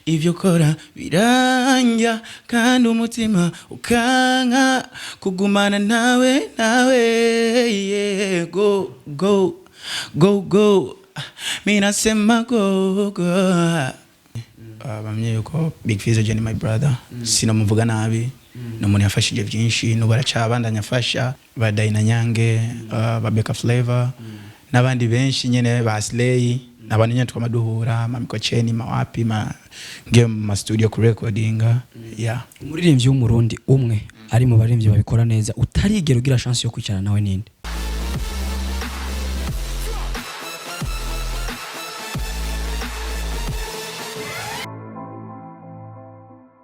ivyo kora biranja kandi umutima ukanka kugumana nawe yeah. Go mina sema go bamye yuko Big Fizzo je ni my brother sinamuvuga nabi no muntu yafashije byinshi no baracabandanya afasha badayina nyange babeka flavor nabandi benshi nyene ba Slay nabandi nyene twamaduhura mamikocheni mawapi game ma studio ku recordinga yeah. Umuririmbyi w'umurundi umwe ari mu baririmbyi babikora neza utarigera ugira chance yo kwicara nawe ninde?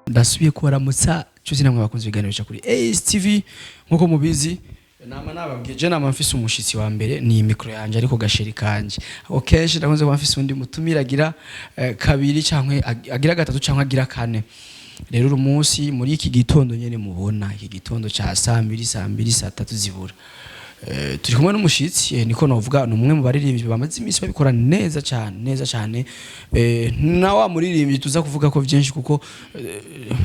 Ndasubiye kubaramutsa cyuzi namwe bakunze ibiganiro kuri ASTV nkuko mubizi nababwiye je mfise umushitsi wa mbere ni micro yanje ariko gasheri kanje kenshi ndakunze kuba mfise undi mutumiragira kabiri cyangwa agira gatatu cyangwa agira kane. Rero uyu munsi muri iki gitondo nyene mubona iki gitondo ca saa 2 saa 3 zibura turi kumwe n'umushitsi niko novuga numwe mu baririmbyi bamaze iminsi babikora neza cyane na wa muririmbyi tuza kuvuga ko byinshi kuko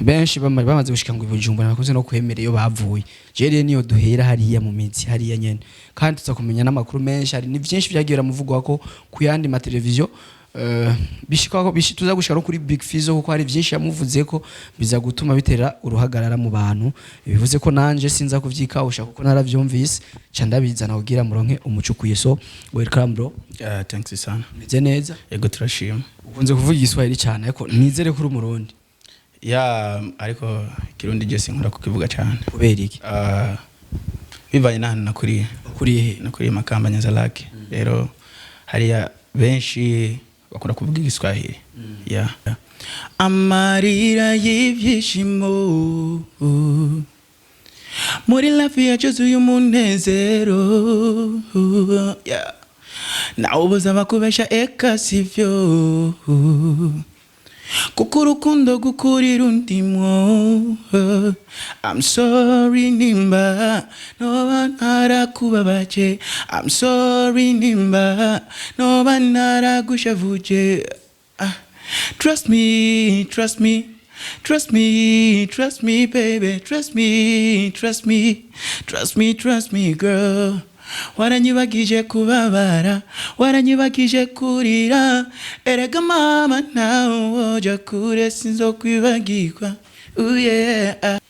benshi bamaze gushika ngo Bujumbura bakoze no kwemera iyo bavuye je niyo duhera hariya mu mizi hariya nyene kandi tuza kumenya n'amakuru menshi hari ni byinshi byagira muvugwa ko ku yandi ma televiziyo bishikako bishituza gushika no kuri Big Fizzo kuko hari byinshi yamuvuze ko biza gutuma bitera uruhagarara mu bantu bivuze ko nanje sinza kuvyikawusha kuko naravyumvise ca ndabizana kugira muronke umucukuye. So welcome bro. Thanks sana. Meze neza? Yego turashima. Ukunze kuvuga Igiswahili cyane ariko nizere ko uri umurundi. Ariko Kirundi je sinkora kukivuga cyane. Kubera iki? Bivanye n'ahantu nakuriye Makamba Nyazalake. Rero hariya benshi bakunda kuvuga Igiswahili. Yeah. Amarira y'ivyishimo muri lafi yacuzuye umunezero yeah. Na ubuza bakubesha eka sivyo kuko urukundo gukurira undimwo I'm sorry nimba noba narakubabaje I'm sorry nimba noba naragushavuje trust me baby trust me girl waranyibagije kubabara waranyibagije kurira erega mama nawe woja kure sinzokwibagirwa yeah.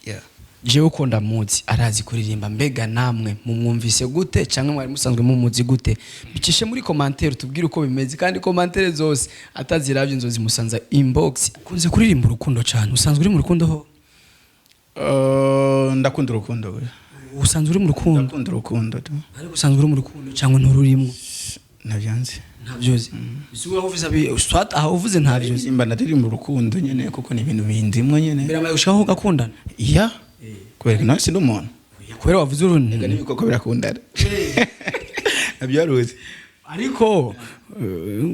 Je ukunda muzi arazi kuririmba mbega namwe mumwumvise gute cyangwa mwari musanzwe mumuzi gute bicishe muri commentaire tubwire uko bimeze kandi commentaire zose ataziravye nzozi musanza inbox kunze kuririmba urukundo cyane usanzwe uri mu rukundo ho ndakunda urukundo we usanzwe uri mu rukundo ndakunda urukundo ariko usanzwe uri mu rukundo cyangwa ntururimo navyanze ntabyoze bisubiye aho uvuze swat aho uvuze ntabyoze imba natiri mu rukundo nyene kuko ni ibintu bindimwe nyene biramaye gushaka gakundana iya kubera no si n'umuntu kubera wavuze urundi ega nibiko birakundana nabyaruze ariko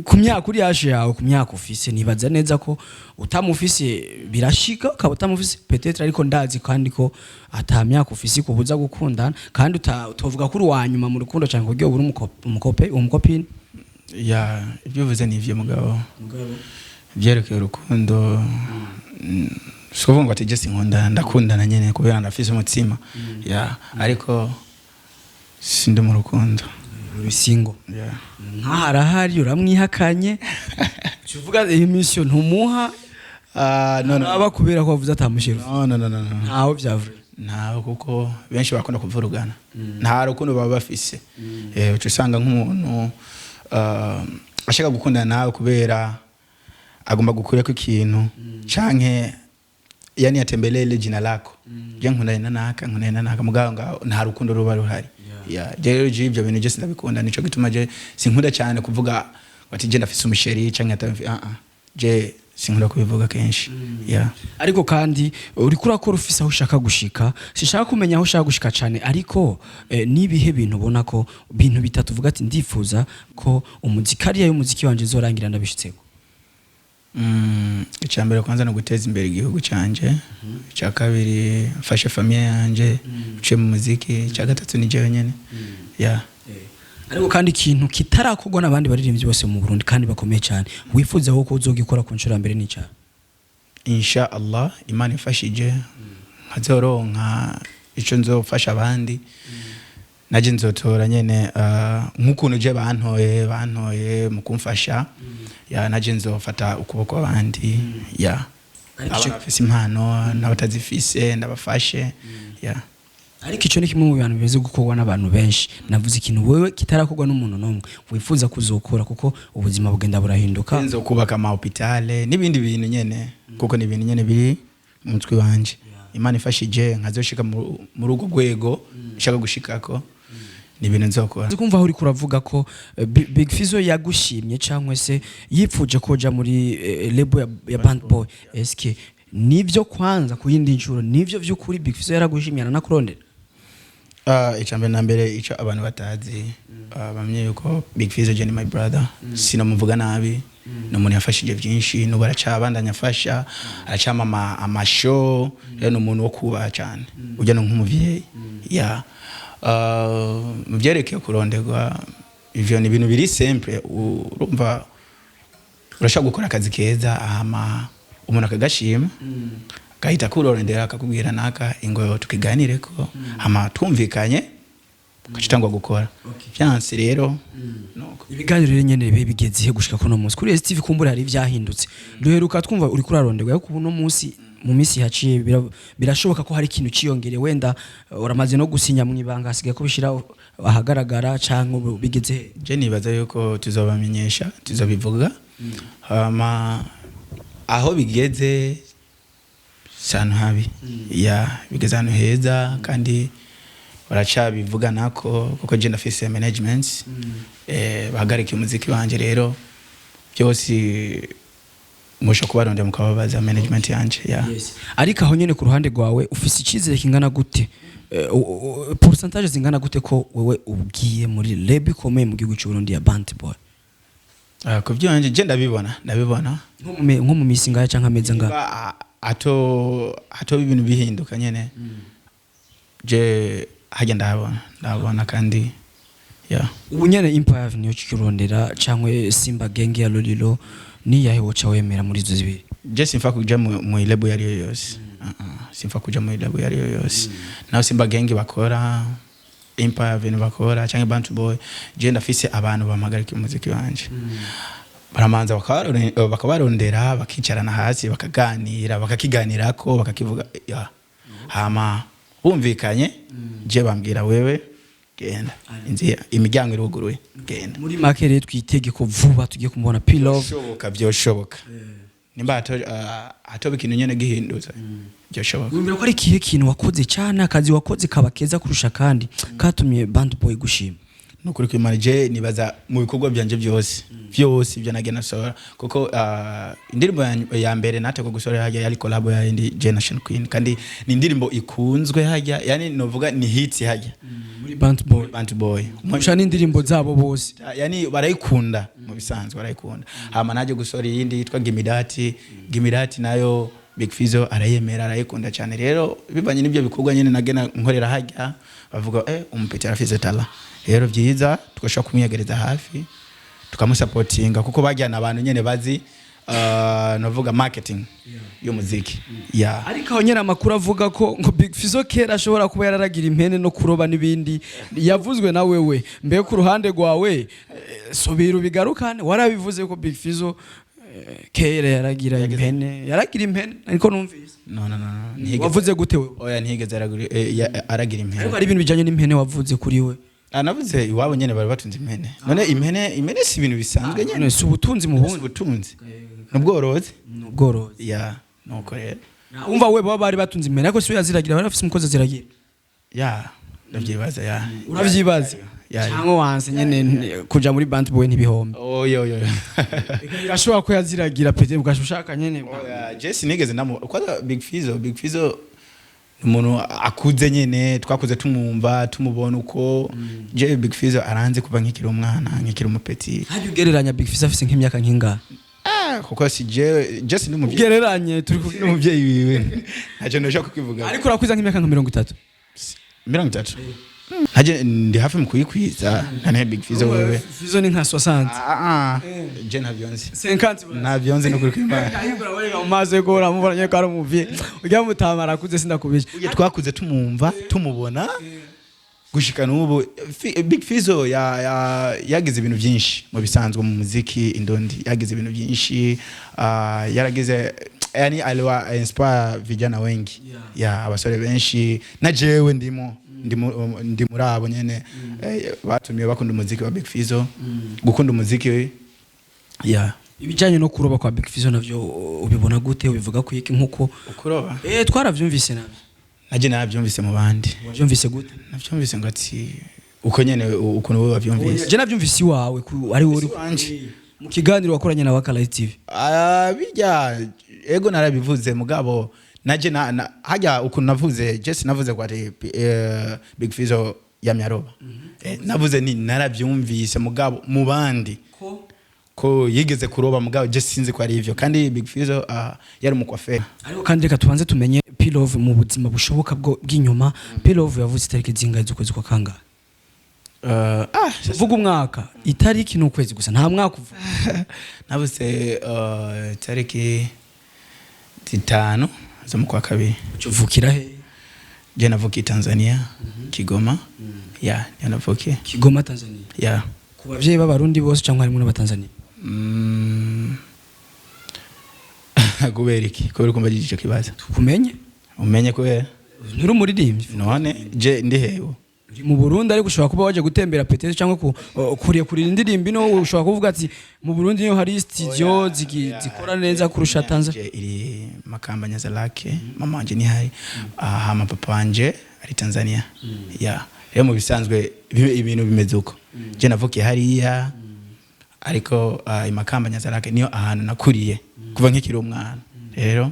ku myaka uri yashe yawe ku myaka ufise nibaza neza ko utamufise birashika ukaba utamufise peut-être ariko ndazi kandi ko ata myaka ufise kubuza gukundana kandi utovuga kuri wanyuma mu rukundo cyangwa kugiye uri umukopine ya ibyo vuze ni ivyo mugabo byerekeye urukundo sikuvuga ngo ati je sinkunda ndakundana nyene kubera ndafise umutima ya ariko sindi mu rukundo rusingo yeah. Nkaharahari uramwihakanye uvuga iyi mission ntumuha no aba kubera ko wavuze atamushira no ntaho byavuye ntaho kuko benshi bakunda kuvurugana nta rukundo baba bafise uca usanga nk'umuntu ashaka gukundana nawe kubera agomba gukureko ikintu canke yani yatembelele jina lako je nkundana naka muganga nta rukundo ruba ruhari yeah rero ibyo bintu je sindabikunda nico gituma je sinkunda cyane kuvuga bati je ndafise umusheri canke atavi je sinkunda kubivuga kenshi yeah. Ariko kandi uri kurakora ufise aho ushaka gushika sishaka kumenya aho ushaka gushika cyane ariko nibihe bintu ubona ko bintu bitatu uvuga ati ndifuza ko umuzikariya y'umuziki wanje zorangira ndabishitseko icyambere kwanza no guteza imbere igihugu cyanje cya kabiri mfashe famille yanje uce mu muziki cya gatatu ni jewe nyene yeah. ariko kandi ikintu kitarakorwa n'abandi baririmbyi bose mu Burundi kandi bakomeye cyane wifuza ko uzogikora ku nshuro mbere ni cyane insha Allah Imana ifashije nkazoronka ico nzofasha abandi naje nzotora nyene nk'ukuntu je bantoye mu kumfasha ya naje nzofata ukuboko abandi ya abafise impano n'abatazifise ndabafashe ya ariko ico ni kimwe mu bintu bimeze gukorwa n'abantu benshi navuze ikintu wewe kitarakorwa n'umuntu nomwe wifuza kuzokora kuko ubuzima bugenda burahinduka nzo kubaka ama hopitale n'ibindi bintu nyene kuko ni ibintu nyene biri mu mutwe wanje Imana ifashije nkazoshika mu rugo gwego shaka gushikako ni ibintu nzokora kumva aho uri kuravuga ko Big Fizzo yagushimye cyangwa se yipfuje koja muri label ya Band Boy eske nivyo kwanza ku yindi ncuro nivyo vy'ukuri Big Fizzo yaragushimye nakurondera icambere na mbere ico abantu batazi bamye yuko Big Fizzo je ni my brother sinamuvuga nabi no muntu yafashije byinshi no baracabandanya afasha aracama amashow rero no muntu wo kuba cyane ujya no nk'umuvyeyi ya muvyerekeye kuronderwa ivyo ni ibintu biri simple urumva urashaka gukora akazi keza ama umuntu akagashima gahita kurondera akakubwira naka ingo tukiganire ko ama tumvikanye ukacitangwa gukora byanse rero nuko ibiganiro rero nyene bigeze gushika kuno munsi kuri STV kumbura hari vyahindutse duheruka twumva uri kuraronderwa yo kuno munsi mu misi haciye birashoboka ko hari ikintu ciyongere wenda uramaze no gusinya mu ibanga asigaye ko bishira ahagaragara canke bigeze je nibaza yuko tuzobamenyesha tuzobivuga aho bigeze sana habi ya bigeze hano heza kandi baracabivuga nako kuko je ndafise management bahagarika umuziki wanje rero byose musho kubaronde mukababaza management yanje ya ariko aho nyene ku ruhande rwawe ufise icizere kingana gute pourcentage zingana gute ko wewe ubwiye muri label ikomeye mu gihugu cy'u Burundi ya Band Boy ku byanje je ndabibona nko mu misi ngaya canka ameze nga ato ibintu bihinduka nyene je hajya ndabona kandi ya ubu nyene Empire niyo cikirondera cankwe Simba Gang ya Lolilo ni yahe woca wemera muri izo zibiri je simfa kuja mu label yari yose simfa kuja mu label yari yose naho Simba Gang bakora Empire vene bakora canke Band Boy je ndafise abantu bamagarika umuziki wanje baramanza bakabarondera bakicarana hasi bakaganira bakakiganirako bakakivuga ya hama bumvikanye je bambwira wewe genda inzira imiryango iruguruye genda muri make rero twitegeko vuba tugiye kumubona P-Love byoshoboka nimba atobe ikintu nyene gihindutse byoshoboka wumvira ko ari kihe kintu wakoze cyane akazi wakoze kaba keza kurusha kandi katumye Band Boy gushima nukuri ko manager nibaza mu bikorwa byanje byose ibyo nagena sora kuko indirimbo ya mbere nateko gusora hajya yari collab ya indi Generation Queen kandi ni indirimbo ikunzwe hajya yani novuga ni hits hajya muri Band Boy musha n'indirimbo zabo bose yani barayikunda mu bisanzwe barayikunda hama naje gusora yindi yitwa Gimirati nayo Big Fizzo arayemera arayikunda cyane rero bivanye n'ibyo bikorwa nyene nagena nkorera hajya bavuga umupeti arafise tala rero byiza tugashaka kumwiyegereza hafi tukamusupportinga kuko bajyana abantu nyene bazi novuga marketing y'umuziki ya ariko aho nyene amakuru avuga ko ngo Big Fizzo kera ashobora kuba yararagira impene no kuroba nibindi yavuzwe na wewe mbe ku ruhande rwawe sobira bigarukane warabivuze ko Big Fizzo kera yaragira impene ariko numvise no wavuze gute wewe oya ntigeze aragira impene ariko ari ibintu bijanye n'impene wavuze kuri we navuze iwabo nyene bari batunze impene none impene si ibintu bisanzwe nyene si ubutunzi mu bundi ubutunzi n'ubworozi ya nuko rero umva we baba bari batunze impene ariko si yaziragira bari bafise umukozi aziragira ya ndavyibaza ya uravyibaza cyangwa wanse nyene kuja muri Band Boy ntibihombe oyo birashobora ko yaziragira pete bugashaka nyene oya Jesse nigeze namu kwa Big Fizzo umuntu akuze nyene twakuze tumumva tumubona uko je Big Fizzo aranze kuva nkikiri umwana nkikiri umupeti haje ugereranya Big Fizzo afise nk'imyaka nk'inga kuko si Jesse n'umuvyeyi gereranye turi ku n'umuvyeyi wiwe ntaje ndashaka kukivuga ariko urakuza nk'imyaka nka 30 30 haje ndi hafi mu kuyikwiza nane Big Fizzo wewe Fizzo ni nka 60 je navyonzi 50 navyonzi no kuri kwimana ayibura wega umaze gora mubonye ko ari umuvye ujya mutamara kuze sindakubije uje twakuze tumumva tumubona gushika n'ubu Big Fizzo yagize ibintu byinshi mu bisanzwe mu muziki indondi yagize ibintu byinshi yaragize yani aliwa inspire vijana wengi abasore benshi na jewe ndi murabo nyene batumiye bakunda umuziki wa Big Fizzo gukunda umuziki ibijanye no kuroba kwa Big Fizzo navyo ubibona gute ubivuga ko iki nkuko kuroba twaravyumvise navyo naje navyumvise mu bandi wavyumvise gute navyumvise ngati uko nyene ukuntu wowe wavyumvise je navyumvise iwawe ari wowe mu kiganiro wakoranye na Wakala TV bijya ego narabivuze mugabo naje hajya ukuntu navuze just navuze kwa Big Fizzo yamyaroba navuze ni narabyumvise mugabo mu bandi ko yigeze kuroba mugabo je sinzi ko ari ivyo kandi Big Fizzo yari mu coiffeur ariko kandi reka tubanze tumenye Pilove mu buzima bushoboka bw'inyuma Pilove yavuze itariki zingahe z'ukwezi kwa kangahe vuga umwaka itariki n'ukwezi gusa nta mwaka uvuga navuze itariki 5 zo mu kwa kabiri uvukira he je navukiye Tanzania Kigoma navukiye Kigoma Tanzania ku bavyeyi b'abarundi bose cyangwa harimo n'abatanzania kubera iki kubera kumva igice kibaza tukumenye umenye kubera nturi umuririmbyi none je ndi hewe mu Burundi ariko ushobora kuba waje gutembera petete cyangwa kuriye kuri indirimbo no ushobora kuvuga ati mu Burundi niyo hari studio zikora neza kurusha Tanzania iri Makamba Nyazalake mama wanje ni hari hama papa wanje ari Tanzania rero mu bisanzwe ibintu bimeze uko je navukiye hariya ariko Makamba Nyazalake niyo ahantu nakuriye kuva nk'ikiri umwana rero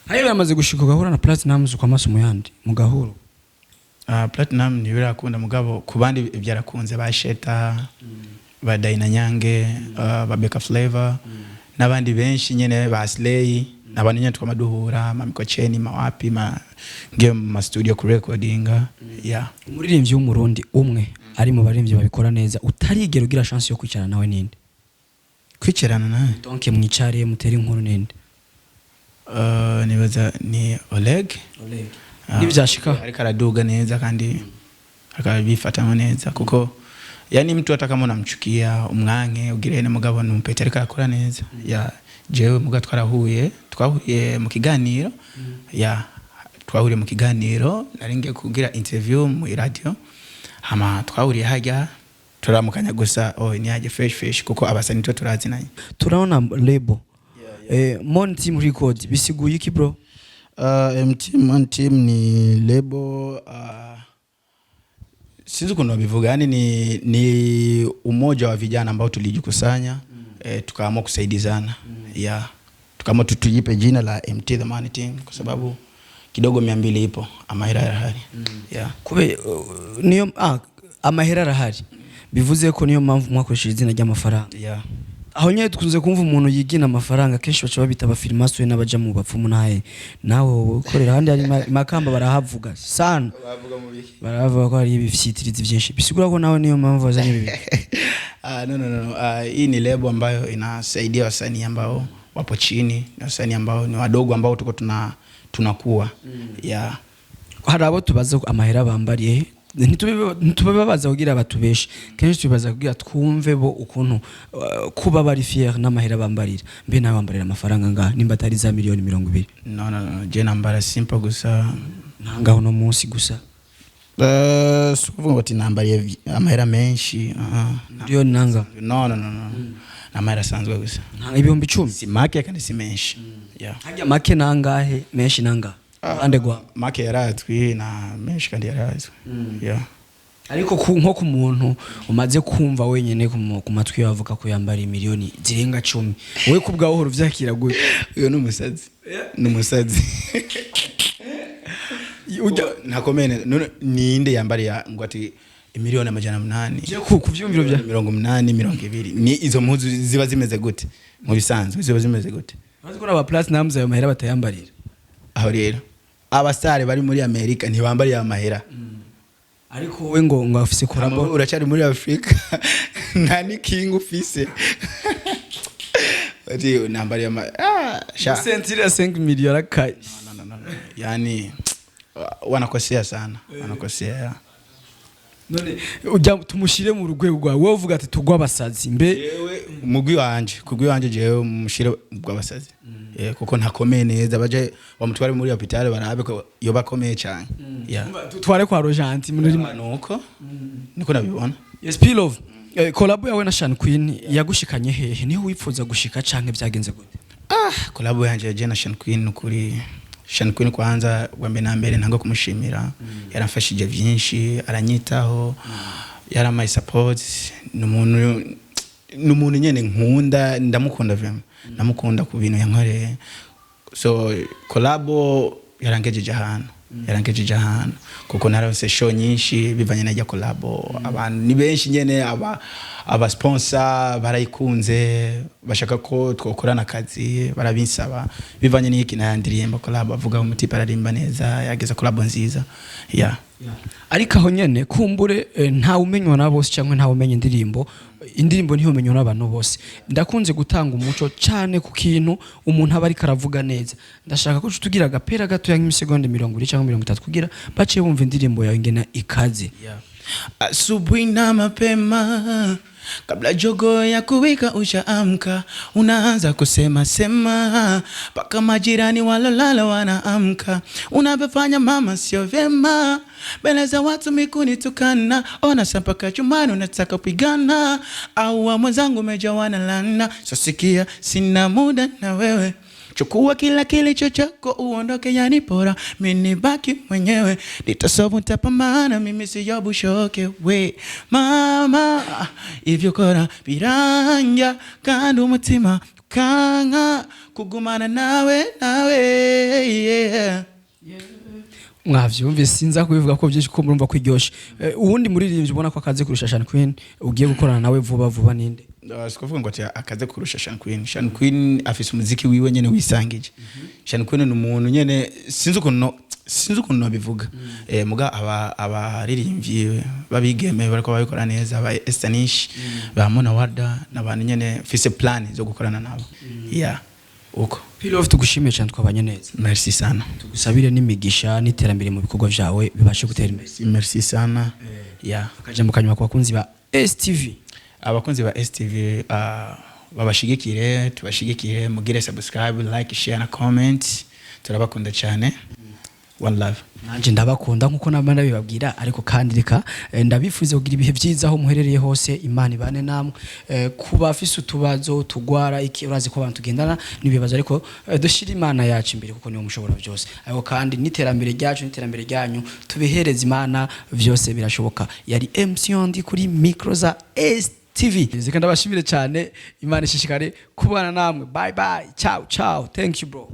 hayo yamaze gushika gahura na Platinum uko amaso muyandi mu gahuro Platinum ni birakunda mugabo ku bandi byarakunze basheta ba Daina Nyange ba Beka Flavor nabandi benshi nyene ba Slay nabandi nyene twamaduhura mamikocheni mawapi ngiye mu studio ku recordinga umuririmbyi w'umurundi umwe ari mu baririmbyi babikora neza utarigera ugira chance yo kwicarana nawe ninde kwicarana nawe donc mwicariye mutera inkuru ninde nibaza ni Oleg nibyashika ariko araduga neza kandi akabifata neza kuko yani mtu atakama unamchukia umwanke ugirene mugabo numpete ariko akora neza jewe muga twahuye mu kiganiro twahuriye mu kiganiro naringe kugira interview mu radio hama twahuriye hajya turamukanya gusa ni haje fresh kuko abasani to turazinanye turabona label Mon Team Record bisiguye iki bro Mon Team ni label sinzi kuno bivuga yani ni umoja wa vijana ambao tulijikusanya tukaamua kusaidizana tukaamua tujipe jina la MT the Money Team kwa sababu kidogo 200 ipo amahera yarahari kube niyo amahera yarahari bivuze ko niyo mpamvu mwakoresheje izina ry'amafaranga aho nyine tukunze kumva umuntu yigina amafaranga kenshi baca babita abafilmaso n'abaja mu bapfumu nawe ukorera handi ari Makamba barahavuga sana baravuga ko ari ibifyitirizi byinshi bisigura ko nawe niyo mpamvu wazanye bibi no hii ni lebo ambayo inasaidia wasanii ambao wapo chini na wasanii ambao ni wadogo ambao tuko tunakuwa hari abo tubaza amahera bambariye ntitubabaza kugira batubeshe kenshi tubaza kugira twumve bo ukuntu kuba bari fier n'amahera bambarira mbe nawe bambarira amafaranga nga nimba atari za miliyoni 20 no je nambara simple gusa nangaho no munsi gusa sukuvuga ngo tinambariye amahera menshi miliyoni nanga no amahera sanzwe gusa ibihumbi 10 si make kandi si menshi hajya make nangahe menshi nanga ande gwa make yarazwi na menshi kandi yarazwi ariko nko ku muntu umaze kumva wenyene ku matwi yavuga ko yambara miliyoni zirenga 10 wowe kubgaho horo vyakira gute uyo numusazi nakomene ninde yambariya ngo ati miliyoni 800 je ku vyumviro bya 80 200 ni izo mpuzu ziba zimeze gute mu bisanzwe ziba zimeze gute bazi ko aba Platinum ayo mahera batayambarira aho rero abasare bari muri Amerika ntibambariye amahera ariko wowe ngo afise collabo uracyari muri Afrika nta ni king ufise ati nambari ya sha sentire 5 million arakai no yani wanakosea sana wanakosea none ujya tumushire mu rugwego rwawe wowe uvuga ati tugwa abasazi mbe yewe mugwi wanje jewe mushire bw'abasazi kuko ntakomeye neza baje bamutware muri hospital barabe ko yo bakomeye cyane tware kwa Rojanti muri nuko niko nabibona yes Pilov collabo yawe na Shan Queen yagushikanye hehe niho wipfuza gushika canke byagenze gute collabo yanje je na Shan Queen kuri Shan Queen kwanza wambe na mbere ntango kumushimira yaramfashije byinshi aranyitaho yaramaye support numuntu nyene nkunda ndamukunda vraiment namukunda ku bintu yankoreye so collabo yarangejeje ahantu kuko narose show nyinshi bivanye na collabo abantu ni benshi nyene aba sponsor barayikunze bashaka ko twokorana akazi barabinsaba bivanye n'iki nayandirimba collabo avuga umutipa ararimba neza yageza collabo nziza ariko aho nyene kumbure nta umenywa na bose cyangwa nta umenye indirimbo niho umenywa n'abantu bose ndakunze gutanga umuco cyane ku kintu umuntu aba ari karavuga neza ndashaka ko tugira agapera gato y'imisegonda 20 cyangwa 30 kugira baciye bumva indirimbo yawe ingena ikaze asubuhi na mapema kabla jogo ya kuwika ushaamka unaanza kusema sema paka majirani walolala wanaamka unavyofanya mama sio vyema mbele za watu mikuni tukana ona sampaka chumani unataka kupigana au wa mwenzangu umejawana lana sosikia sina muda na wewe chukua kila kilicho chako uondoke yani pora mimi baki mwenyewe nitasovu nitapambana mimi siyobushoke we mama ivyo kora biranja kandi umutima kanga kugumana nawe yeah. Mwavyumve sinza kubivuga ko byinshi ko murumva kwiryosha uwundi muririmbyi ubona ko akaze kurusha Shan Queen ugiye gukorana nawe vuba ninde sikuvuga ngo akaze kurusha Shan Queen afise umuziki wiwe nyene wisangije Shan Queen ni umuntu nyene sinzi ukuntu nabivuga muga abaririmbyi babigeme bariko babikora neza aba Estanish ba Mona Wada nabantu nyene fise plan zo gukorana nabo uko Pilov tugushimiye cyane twabanye neza merci sana tugusabire n'imigisha n'iterambere mu bikorwa byawe bibashe gutera imbere merci sana akajambo kanyuma kwa bakunzi ba STV abakunzi ba STV babashigikire tubashigikire mugire subscribe like share na comment turabakunda cyane one love nanje ndabakunda nkuko nabana bibabwira ariko kandi reka ndabifuze kugira ibihe byiza aho muherereye hose Imana ibane namwe kuba afise utubazo tugwara iki urazi ko abantu tugendana nibibazo ariko dushira Imana yacu imbere kuko niyo mushobora byose ariko kandi niterambere ryacu niterambere ryanyu tubihereza Imana byose birashoboka yari MC ndi kuri micro za STV zikanda bashimire cyane Imana ishishikare kubana namwe bye ciao thank you bro.